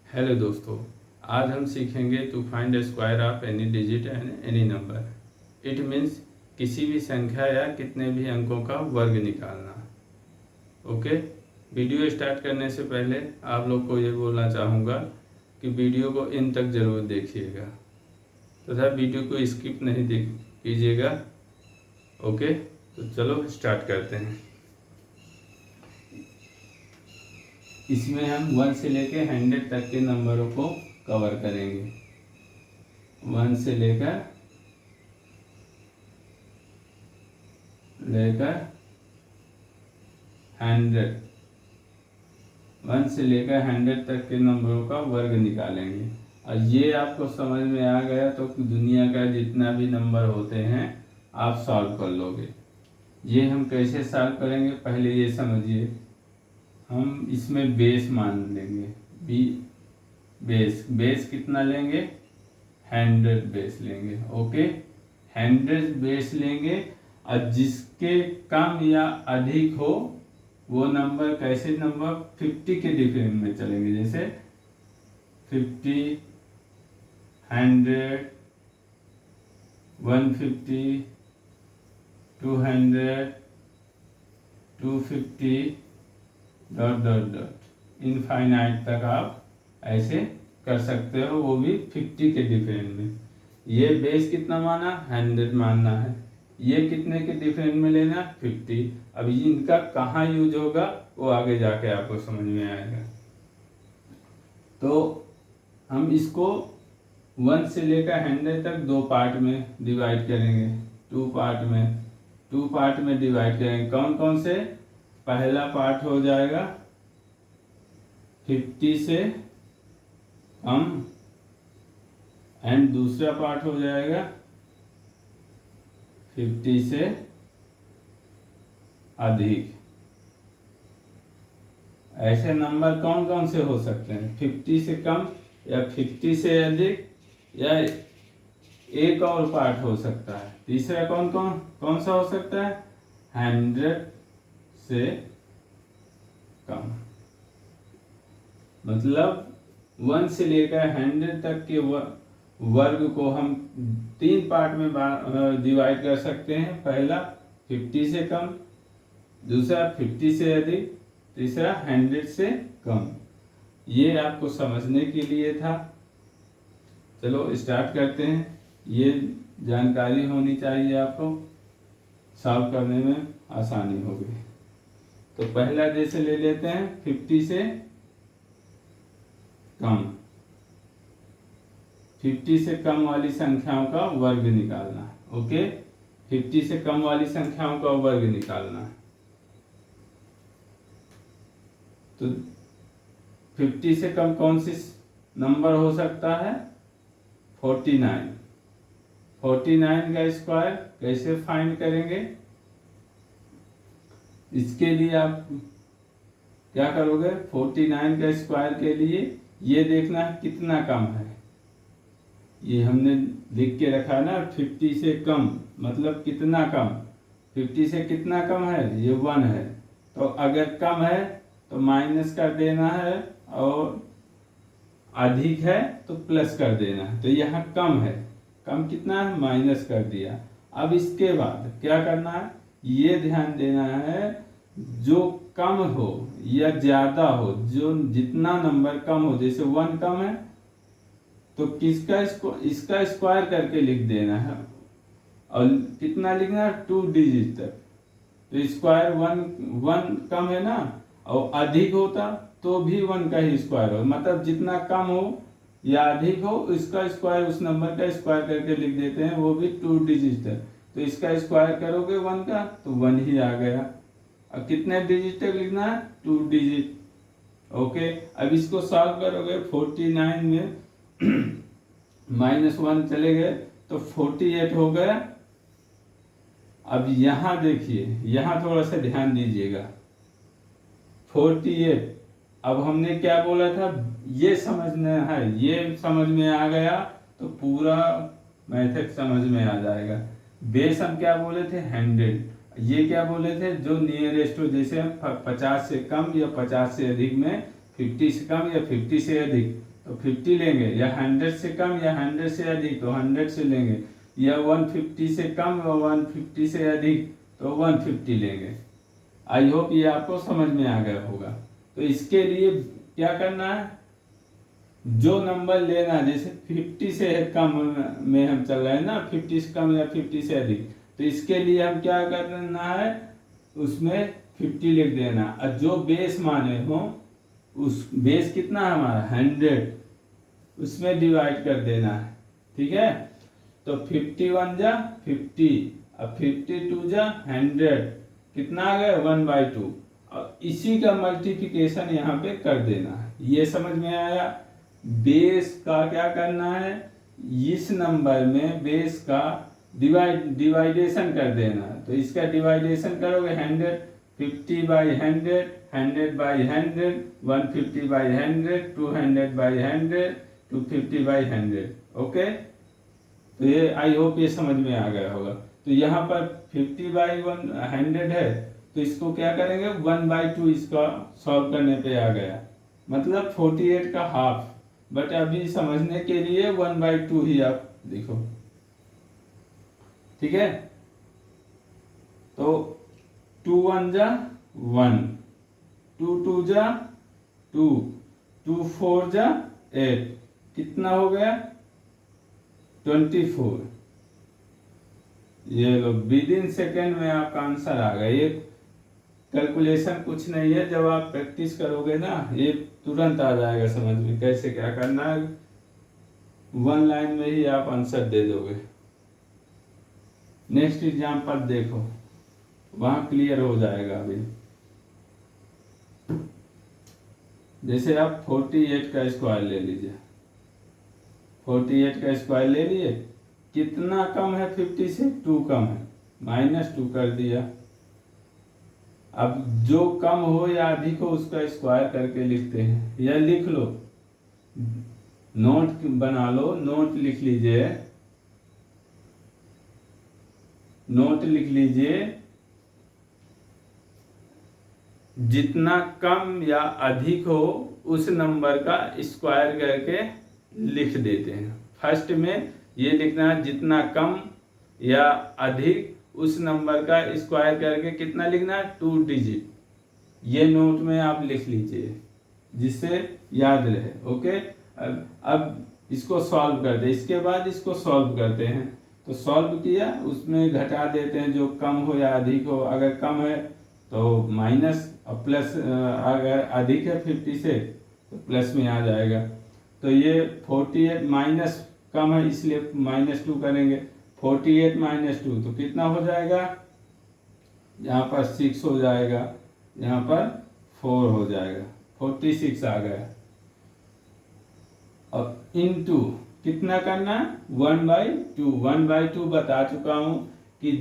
Hello दोस्तों, आज हम सीखेंगे to find square of any digit and any number. It means किसी भी संख्या या कितने भी अंकों का वर्ग निकालना। ओके, वीडियो स्टार्ट करने से पहले आप लोग को ये बोलना चाहूँगा कि वीडियो को इन तक ज़रूर देखिएगा तथा वीडियो को स्किप नहीं कीजिएगा। ओके, तो चलो स्टार्ट करते हैं। इसमें हम 1 से लेकर 100 तक के नंबरों को कवर करेंगे। 1 से लेकर 100, 1 से लेकर 100 तक के नंबरों का वर्ग निकालेंगे। और ये आपको समझ में आ गया तो दुनिया का जितना भी नंबर होते हैं आप सॉल्व कर लोगे। ये हम कैसे सॉल्व करेंगे, पहले ये समझिए। हम इसमें बेस मान लेंगे। बेस कितना लेंगे? 100 बेस लेंगे। ओके, 100 बेस लेंगे और जिसके कम या अधिक हो वो नंबर, कैसे नंबर 50 के डिफरेंस में चलेंगे। जैसे 50, 100, 150, 200, 250 ... इनफाइनाइट तक आप ऐसे कर सकते हो, वो भी 50 के डिफरेंस में। ये बेस कितना माना? 100 मानना है। ये कितने के डिफरेंस में लेना? 50। अब इनका कहाँ यूज होगा वो आगे जाके आपको समझ में आएगा। तो हम इसको 1 से लेकर 100 तक दो पार्ट में डिवाइड करेंगे। टू पार्ट में डिवाइड करेंगे। कौन कौन से? पहला पार्ट हो जाएगा 50 से कम एंड दूसरा पार्ट हो जाएगा 50 से अधिक। ऐसे नंबर कौन कौन से हो सकते हैं? 50 से कम या 50 से अधिक, या एक और पार्ट हो सकता है। तीसरा कौन सा हो सकता है? 100 से कम। मतलब 1 से लेकर 100 तक के वर्ग को हम 3 पार्ट में डिवाइड कर सकते हैं। पहला 50 से कम, दूसरा 50 से अधिक, तीसरा 100 से कम। ये आपको समझने के लिए था। चलो स्टार्ट करते हैं। ये जानकारी होनी चाहिए आपको, सॉल्व करने में आसानी होगी। तो पहला जैसे ले लेते हैं 50 से कम। 50 से कम वाली संख्याओं का वर्ग निकालना है। ओके, 50 से कम वाली संख्याओं का वर्ग निकालना है। तो 50 से कम कौन सी नंबर हो सकता है? 49। 49 का स्क्वायर कैसे फाइंड करेंगे? इसके लिए आप क्या करोगे? 49 का स्क्वायर के लिए ये देखना है कितना कम है। ये हमने लिख के रखा ना, 50 से कम मतलब कितना कम। 50 से कितना कम है? ये 1 है। तो अगर कम है तो माइनस कर देना है, और अधिक है तो प्लस कर देना है। तो यहाँ कम है। कम कितना है? माइनस कर दिया। अब इसके बाद क्या करना है? ये ध्यान देना है जो कम हो या ज्यादा हो, जो जितना नंबर कम हो, जैसे 1 कम है तो इसका स्क्वायर करके लिख देना है। और कितना लिखना है? 2 डिजिट तक। तो स्क्वायर 1 कम है ना, और अधिक होता तो भी 1 का ही स्क्वायर हो। मतलब जितना कम हो या अधिक हो इसका स्क्वायर, उस नंबर का स्क्वायर करके लिख देते हैं, वो भी 2 डिजिट है। तो इसका स्क्वायर करोगे 1 का तो 1 ही आ गया। अब कितने डिजिट तक लिखना है? 2 डिजिट। ओके, अब इसको सॉल्व करोगे। 49 में -1 चले गए तो 48 हो गया। अब यहां देखिए, यहां थोड़ा सा ध्यान दीजिएगा। 48, अब हमने क्या बोला था? ये समझना है। ये समझ में आ गया तो पूरा मैथड समझ में आ जाएगा। बेस हम क्या बोले थे? 100। ये क्या बोले थे? जो नियरेस्ट हो, जैसे 50 से कम या 50 से अधिक में 50 से कम या 50 से अधिक, तो 50 लेंगे, या 100 से कम या 100 से अधिक तो 100 से लेंगे, या 150 से कम और 150 से अधिक तो 150 लेंगे। आई होप ये आपको समझ में आ गया होगा। तो इसके लिए क्या करना है, जो नंबर लेना, जैसे 50 से कम में हम चल रहे हैं ना, 50 से कम या 50 से अधिक, तो इसके लिए हम क्या करना है, उसमें 50 लिख देना, और जो बेस माने हो उस बेस कितना है हमारा 100, उसमें डिवाइड कर देना है। ठीक है, तो 51 जा 50 और 52 जा 100, कितना आ गया 1/2, और इसी का मल्टीप्लिकेशन यहाँ पे कर देना है। ये समझ में आया। बेस का क्या करना है, इस नंबर में बेस का डिवाइडेशन कर देना है। तो इसका डिवाइडेशन करोगे 100, 50/100, 100/100, 150/100, 200/100, 250/100। ओके, तो ये आई होप ये समझ में आ गया होगा। तो यहाँ पर 50/100 है, तो इसको क्या करेंगे 1/2, इसका सॉल्व करने पे आ गया, मतलब 48 का हाफ। बट अभी समझने के लिए 1/2 ही आप देखो। ठीक है, तो 2 1 जा 1, 2 2 जा 2, 2 4 जा 8, कितना हो गया 24। ये लो, विद इन सेकेंड में आपका आंसर आ गया। ये कैलकुलेशन कुछ नहीं है, जब आप प्रैक्टिस करोगे ना ये तुरंत आ जाएगा समझ में कैसे क्या करना है, 1 लाइन में ही आप आंसर दे दोगे। नेक्स्ट एग्जाम्पल देखो, वहां क्लियर हो जाएगा। अभी जैसे आप 48 का स्क्वायर ले लीजिए, 48 का स्क्वायर ले लिए, कितना कम है 50 से, 2 कम है, -2 कर दिया। अब जो कम हो या अधिक हो उसका स्क्वायर करके लिखते हैं, या लिख लो, नोट बना लो, नोट लिख लीजिए, नोट लिख लीजिए, जितना कम या अधिक हो उस नंबर का स्क्वायर करके लिख देते हैं। फर्स्ट में ये लिखना है जितना कम या अधिक उस नंबर का स्क्वायर करके कितना लिखना है 2 डिजिट। ये नोट में आप लिख लीजिए जिससे याद रहे। ओके, अब इसको सॉल्व करते हैं, इसके बाद इसको सॉल्व करते हैं। तो सॉल्व किया, उसमें घटा देते हैं जो कम हो या अधिक हो। अगर कम है तो माइनस, और प्लस अगर अधिक है 50 से तो प्लस में आ जाएगा। तो ये 48 माइनस कम है इसलिए -2 करेंगे, 48 -2 तो कितना हो जाएगा, यहाँ पर 6 हो जाएगा, यहाँ पर 4 हो जाएगा, 46 आ गया। अब इनटू कितना करना है 1/2, 1/2 बता चुका हूँ कि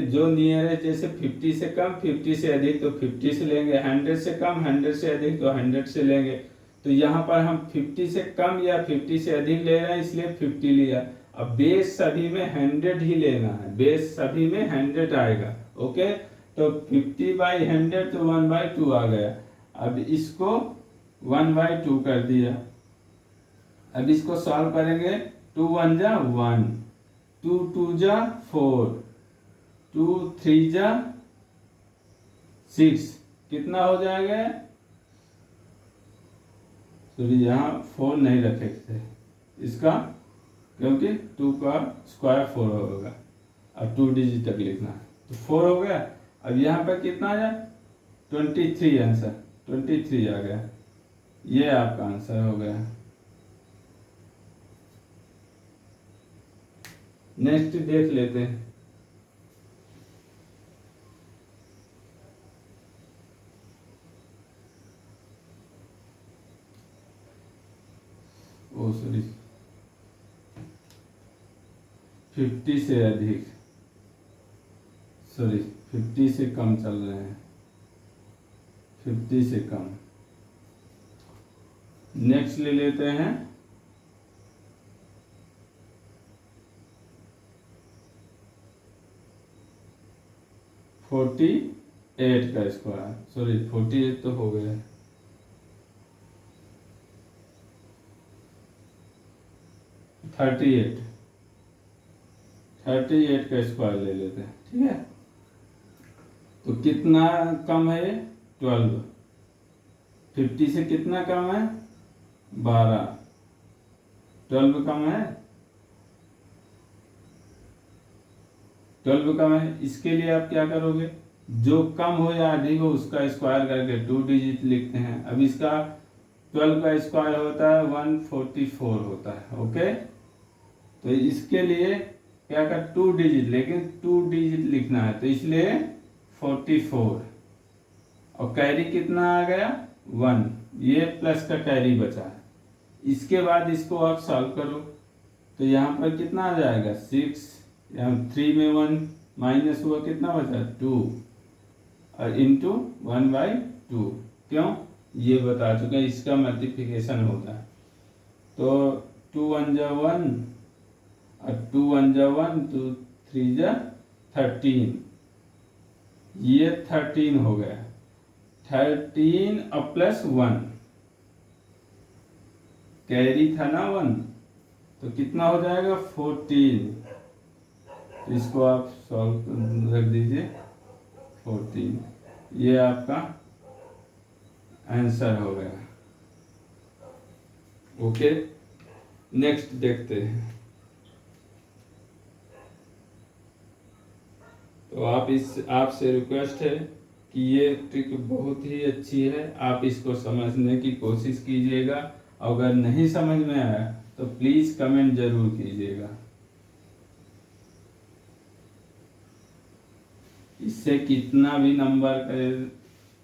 जो नियर है, जैसे 50 से कम 50 से अधिक तो 50 से लेंगे, 100 से कम 100 से अधिक तो 100 से लेंगे। तो यहाँ पर हम 50 से कम या 50 से अधिक ले रहे हैं इसलिए 50 लिया। अब बेस सभी में 100 ही लेना है, बेस सभी में 100 आएगा। ओके, तो 50/100 तो 1/2 आ गया। अब इसको 1/2 कर दिया। अब इसको सॉल्व करेंगे, 2 1 जा 1, 2 2 जा 4, 2 3 जा 6, कितना हो जाएगा, सॉरी यहाँ 4 नहीं रखे थे इसका, क्योंकि 2 का स्क्वायर 4 होगा। अब 2 डिजिट तक लिखना है तो 4 हो गया। अब यहाँ पर कितना आ जाए 23, आंसर 23 आ गया। ये आपका आंसर हो गया। नेक्स्ट देख लेते हैं। ओ सॉरी, 50 से अधिक, सॉरी 50 से कम चल रहे हैं, 50 से कम। नेक्स्ट ले लेते हैं 48 का स्क्वायर, सॉरी 48 तो हो गया, 38 का स्क्वायर ले लेते हैं, ठीक है। तो कितना कम है ये? 12। 50 से कितना कम है? 12। 12 कम है, 12 कम है। इसके लिए आप क्या करोगे, जो कम हो या अधिक हो उसका स्क्वायर करके 2 डिजिट लिखते हैं। अब इसका 12 का स्क्वायर होता है 144 होता है, ओके। तो इसके लिए क्या कर 2 डिजिट, लेकिन 2 डिजिट लिखना है, तो इसलिए 44 और कैरी कितना आ गया 1, ये प्लस का कैरी बचा है। इसके बाद इसको आप सॉल्व करो तो यहाँ पर कितना आ जाएगा 6, यहाँ 3 में 1 माइनस हुआ, कितना बचा 2 और इंटू 1/2। क्यों, ये बता चुके हैं, इसका मल्टीप्लिकेशन होता है। तो 2 1 जा 1 और 2 1 जा 1, 2 3 जा 13, ये 13 हो गया। 13 और प्लस 1 कैरी था ना 1, तो कितना हो जाएगा 14। तो इसको आप सॉल्व रख दीजिए 14, ये आपका आंसर हो गया, ओके। नेक्स्ट देखते हैं। तो आपसे रिक्वेस्ट है कि ये ट्रिक बहुत ही अच्छी है, आप इसको समझने की कोशिश कीजिएगा। अगर नहीं समझ में आया तो प्लीज कमेंट जरूर कीजिएगा। इससे कितना भी नंबर का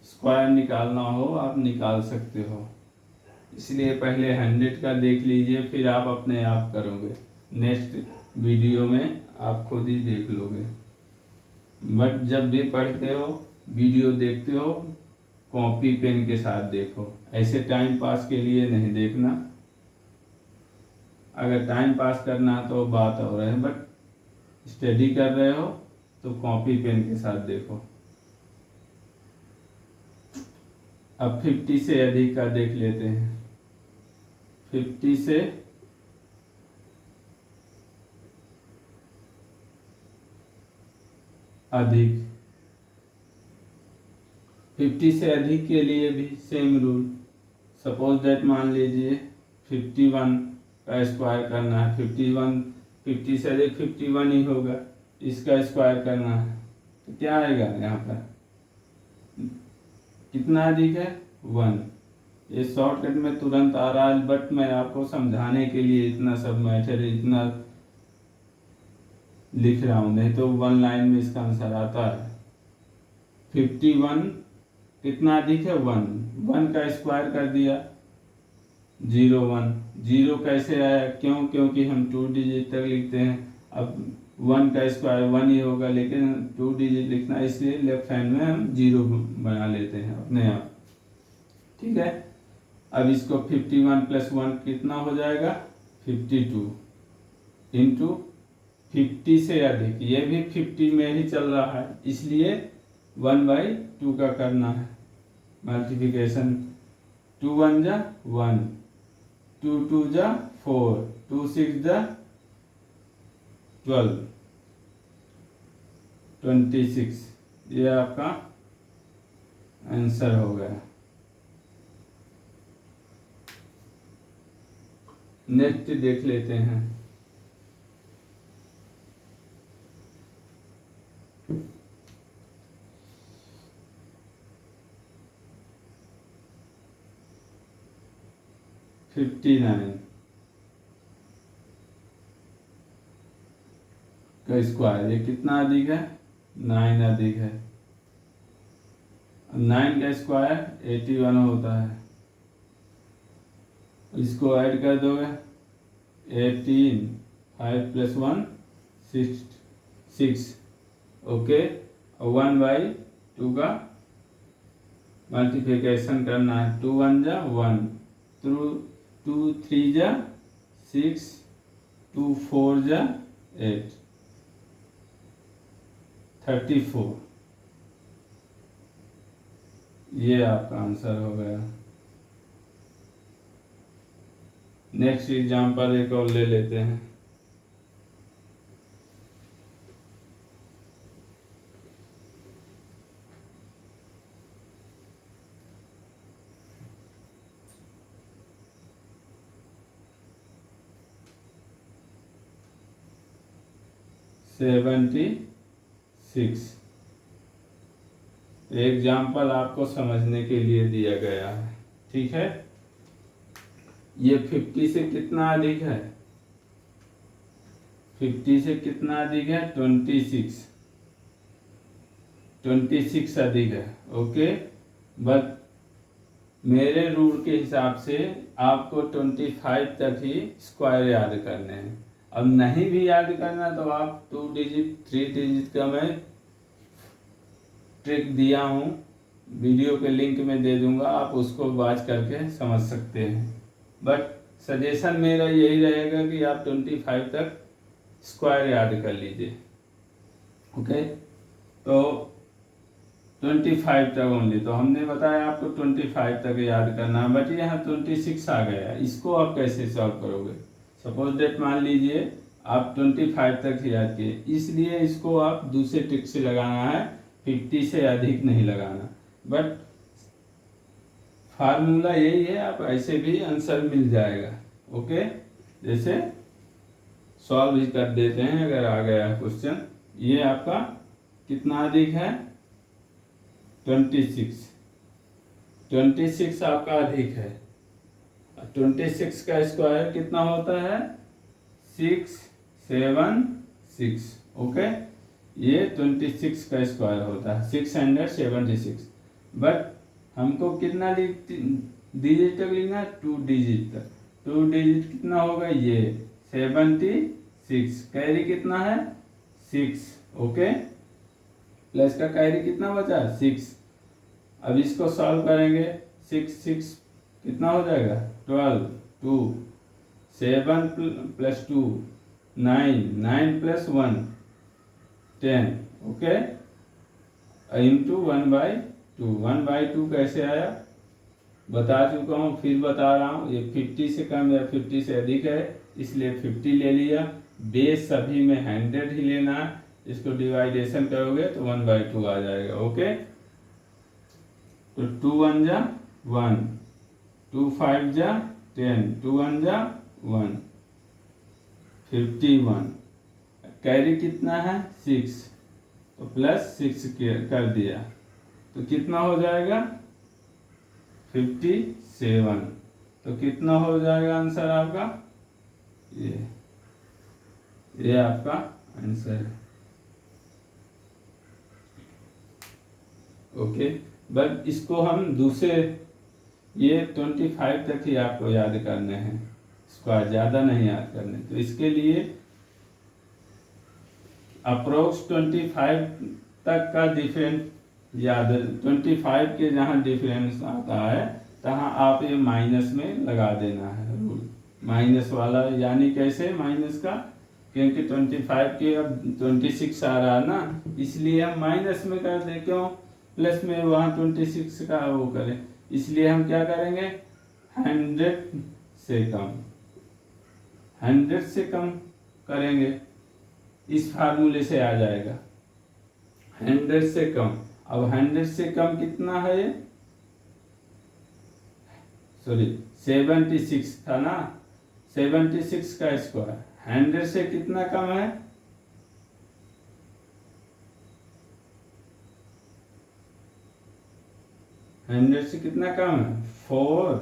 स्क्वायर निकालना हो आप निकाल सकते हो, इसलिए पहले 100 का देख लीजिए, फिर आप अपने आप करोगे। नेक्स्ट वीडियो में आप खुद ही देख लोगे। बट जब भी पढ़ते हो, वीडियो देखते हो, कॉपी पेन के साथ देखो, ऐसे टाइम पास के लिए नहीं देखना। अगर टाइम पास करना तो बात हो रहा है, बट स्टडी कर रहे हो तो कॉपी पेन के साथ देखो। अब 50 से अधिक का देख लेते हैं। 50 से अधिक, 50 से अधिक के लिए भी सेम रूल। सपोज दैट मान लीजिए 51 का स्क्वायर करना है। 50 से अधिक 51 ही होगा, इसका स्क्वायर करना है तो क्या आएगा यहाँ पर, कितना अधिक है 1। ये शॉर्टकट में तुरंत आ रहा है, बट मैं आपको समझाने के लिए इतना सब मैटर इतना लिख रहा हूँ, नहीं तो 1 लाइन में इसका आंसर आता है। 51 कितना अधिक है 1 का स्क्वायर कर दिया 01। 0 कैसे आया, क्योंकि हम 2 डिजिट तक लिखते हैं। अब 1 का स्क्वायर 1 ही होगा, लेकिन 2 डिजिट लिखना है, इसलिए लेफ्ट हैंड में हम 0 बना लेते हैं अपने आप, ठीक है। अब इसको 51 प्लस 1 कितना हो जाएगा 52 इंटू 50 से अधिक, ये भी 50 में ही चल रहा है, इसलिए 1/2 का करना है मल्टीप्लिकेशन। 2 1 जा 1, 2 2 जा 4, 2 6 जा 12, 26, ये आपका आंसर हो गया। नेक्स्ट देख लेते हैं। $59 का स्क्वायर, ये कितना अधिक है 9 अधिक है। 9 का स्क्वायर 81 होता है, इसको ऐड कर दोगे 18, 5 प्लस 1 6, ओके। 1/2 का मल्टीप्लिकेशन करना है। 2 1 जा 1, 2 3 जा 6, 2 4 जा 8, 34, ये आपका आंसर हो गया। नेक्स्ट एग्जांपल एक और ले लेते हैं। सेवेंटी सिक्स एग्जाम्पल आपको समझने के लिए दिया गया है, ठीक है। ये 50 से कितना अधिक है? 50 से कितना अधिक है? 26 अधिक है। ओके, बट मेरे रूल के हिसाब से आपको 25 तक ही स्क्वायर याद करने हैं। अब नहीं भी याद करना तो आप 2 डिजिट 3 डिजिट का मैं ट्रिक दिया हूँ, वीडियो के लिंक में दे दूंगा, आप उसको वॉच करके समझ सकते हैं। बट सजेशन मेरा यही रहेगा कि आप 25 तक स्क्वायर याद कर लीजिए। ओके, तो 25 तक ओनली, तो हमने बताया आपको 25 तक याद करना है, बट यहाँ 26 आ गया, इसको आप कैसे सॉल्व करोगे? सपोज डेट मान लीजिए आप 25 तक याद किए, इसलिए इसको आप दूसरे ट्रिक से लगाना है, 50 से अधिक नहीं लगाना। बट फार्मूला यही है, आप ऐसे भी आंसर मिल जाएगा। ओके, जैसे सॉल्व भी कर देते हैं अगर आ गया क्वेश्चन। ये आपका कितना अधिक है? 26 आपका अधिक है। 26 का स्क्वायर कितना होता है? 676। ओके, ये 26 का स्क्वायर होता है 676। बट हमको कितना डिजिट तक लिखना है? 2 डिजिट तक। 2 डिजिट कितना होगा? ये 76। कैरी कितना है? 6। ओके, प्लस का कैरी कितना बचा? 6। अब इसको सॉल्व करेंगे, 6 कितना हो जाएगा? 12। 2 7 प्लस 2 9 9 प्लस 1 10। Okay, into 1/2। 1/2 कैसे आया बता चुका हूँ, फिर बता रहा हूँ। ये 50 से कम या 50 से अधिक है, इसलिए 50 ले लिया। बेस सभी में 100 ही लेना है, इसको डिवाइडेशन करोगे तो 1/2 आ जाएगा। ओके, तो 2 1 जा 1, 2 5 जा 10, 2 1 जा 1, 51। कैरी कितना है? 6, तो प्लस 6 कर दिया, तो कितना हो जाएगा? 57। तो कितना हो जाएगा आंसर आपका? ये आपका आंसर है। ओके, बट इसको हम दूसरे, ये 25 तक ही आपको याद करने हैं, स्क्वायर ज़्यादा नहीं याद करने। तो इसके लिए अप्रोक्स 25 तक का डिफरेंस याद है। 25 के जहाँ डिफरेंस आता है तहाँ आप ये माइनस में लगा देना है रूल, माइनस वाला। यानी कैसे माइनस का? क्योंकि 25 के अब 26 आ रहा है ना, इसलिए हम माइनस में कर दें। क्यों प्लस में वहाँ 26 का वो करें? इसलिए हम क्या करेंगे? 100 से कम, 100 से कम करेंगे, इस फार्मूले से आ जाएगा 100 से कम। अब 100 से कम कितना है? ये सॉरी 76 था ना, 76 का स्क्वायर 100 से कितना कम है? 100 से कितना कम है? 4।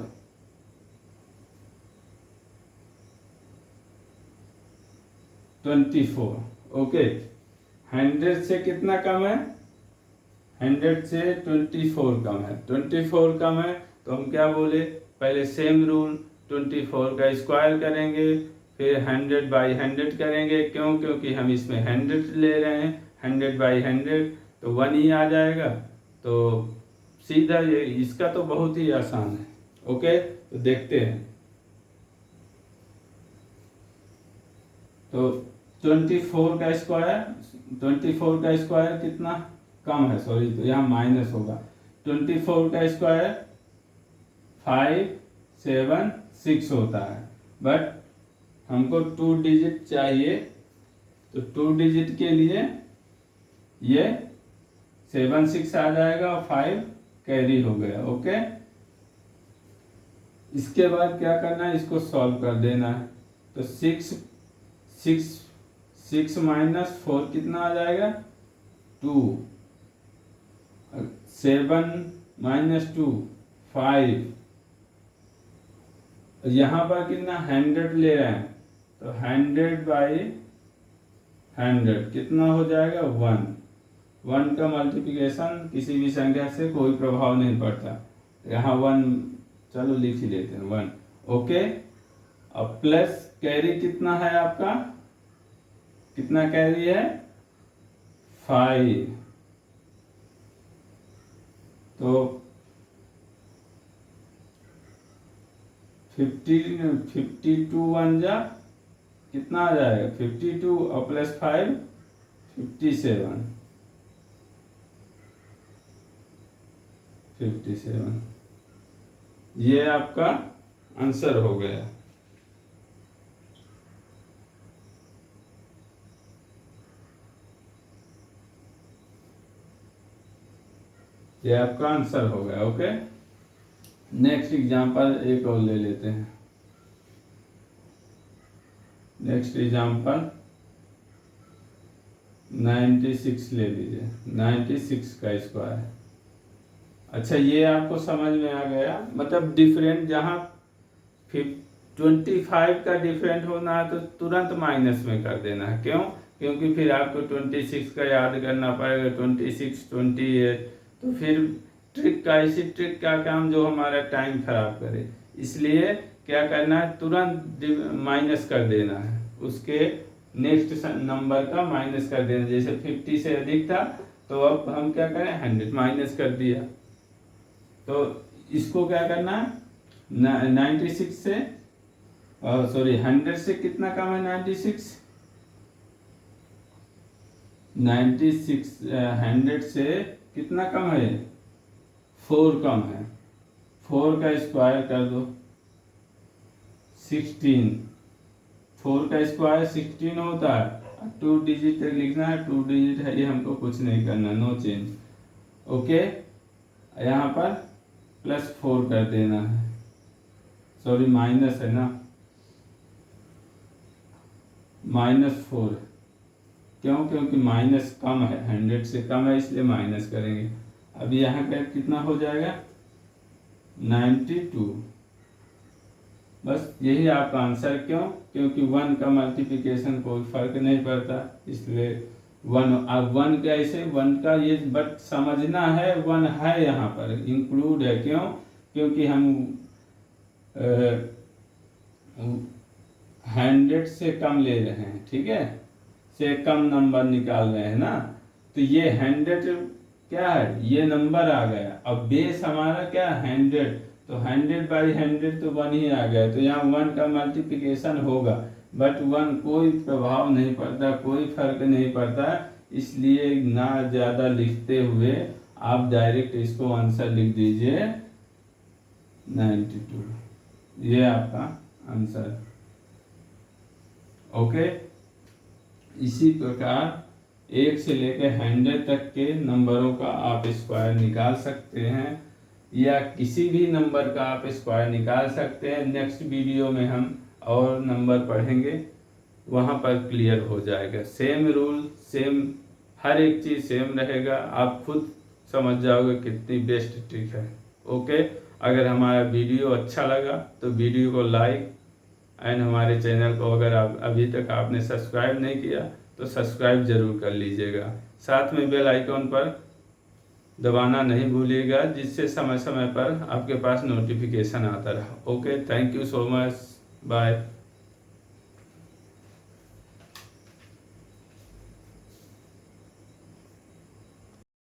ओके, 100 से कितना कम है? 100 से 24 कम है। 24 कम है तो हम क्या बोले? पहले सेम रूल, 24 का स्क्वायर करेंगे, फिर 100/100 करेंगे। क्यों? क्योंकि हम इसमें 100 ले रहे हैं, 100/100 तो 1 ही आ जाएगा। तो सीधा ये, इसका तो बहुत ही आसान है। ओके, तो देखते हैं। तो 24 का स्क्वायर कितना कम है? सॉरी, तो यहाँ माइनस होगा। 24 का स्क्वायर 576 होता है, बट हमको 2 डिजिट चाहिए, तो 2 डिजिट के लिए ये 7 6 आ जाएगा और 5 कैरी हो गया। ओके, इसके बाद क्या करना है, इसको सॉल्व कर देना है। तो 6 माइनस 4 कितना आ जाएगा, 2, 7 माइनस 2 5, यहाँ पर कितना 100 ले रहे हैं, तो 100/100 कितना हो जाएगा 1। 1 का मल्टीप्लिकेशन किसी भी संख्या से कोई प्रभाव नहीं पड़ता, यहाँ 1 चलो लिख ही लेते हैं 1। ओके, अब प्लस कैरी कितना है आपका, कितना कैरी है 5, तो 52 1 जा कितना आ जाएगा 52 और प्लस 5 57। ये आपका आंसर हो गया। ये आपका आंसर हो गया। ओके, नेक्स्ट एग्जांपल एक और ले लेते हैं। नेक्स्ट एग्जांपल 96 ले लीजिए, 96 का स्क्वायर। अच्छा, ये आपको समझ में आ गया, मतलब डिफरेंट जहाँ 25 का डिफरेंट होना है तो तुरंत माइनस में कर देना है। क्यों? क्योंकि फिर आपको 26 का याद करना पड़ेगा, 26 28, तो फिर ऐसी ट्रिक का काम जो हमारा टाइम खराब करे, इसलिए क्या करना है, तुरंत माइनस कर देना है, उसके नेक्स्ट नंबर का माइनस कर देना। जैसे 50 से अधिक था तो अब हम क्या करें, 100 माइनस कर दिया। तो इसको क्या करना है, 96 से सॉरी 100 से कितना कम है 96? 100 से कितना कम है, 4 कम है। 4 का स्क्वायर कर दो 16, 4 का स्क्वायर 16 होता है। 2 डिजिट लिखना है, 2 डिजिट है, ये हमको कुछ नहीं करना, नो चेंज। ओके, यहाँ पर +4 कर देना है, सॉरी माइनस है ना, -4। क्यों? क्योंकि माइनस कम है, 100 से कम है, इसलिए माइनस करेंगे। अब यहाँ का कितना हो जाएगा 92। बस यही आपका आंसर। क्यों? क्योंकि 1 का मल्टीप्लिकेशन कोई फर्क नहीं पड़ता, इसलिए 1। अब 1 कैसे, 1 का ये बट समझना है 1 है यहाँ पर इंक्लूड है। क्यों? क्योंकि हम 100 से कम ले रहे हैं, ठीक है, से कम नंबर निकाल रहे हैं ना, तो ये 100 क्या है, ये नंबर आ गया। अब बेस हमारा क्या 100, तो 100/100 तो 1 ही आ गया, तो यहाँ 1 का मल्टीप्लिकेशन होगा, बट 1 कोई प्रभाव नहीं पड़ता, कोई फर्क नहीं पड़ता, इसलिए ना ज़्यादा लिखते हुए आप डायरेक्ट इसको आंसर लिख दीजिए 92। ये आपका आंसर। ओके, इसी प्रकार 1 से लेकर 100 तक के नंबरों का आप स्क्वायर निकाल सकते हैं, या किसी भी नंबर का आप स्क्वायर निकाल सकते हैं। नेक्स्ट वीडियो में हम और नंबर पढ़ेंगे, वहाँ पर क्लियर हो जाएगा। सेम रूल, सेम हर एक चीज़ सेम रहेगा, आप खुद समझ जाओगे कितनी बेस्ट ट्रिक है। ओके, अगर हमारा वीडियो अच्छा लगा तो वीडियो को लाइक एंड हमारे चैनल को अगर आप अभी तक आपने सब्सक्राइब नहीं किया तो सब्सक्राइब जरूर कर लीजिएगा। साथ में बेल आइकॉन पर दबाना नहीं भूलिएगा, जिससे समय समय पर आपके पास नोटिफिकेशन आता रहा। Okay, thank you so much, bye.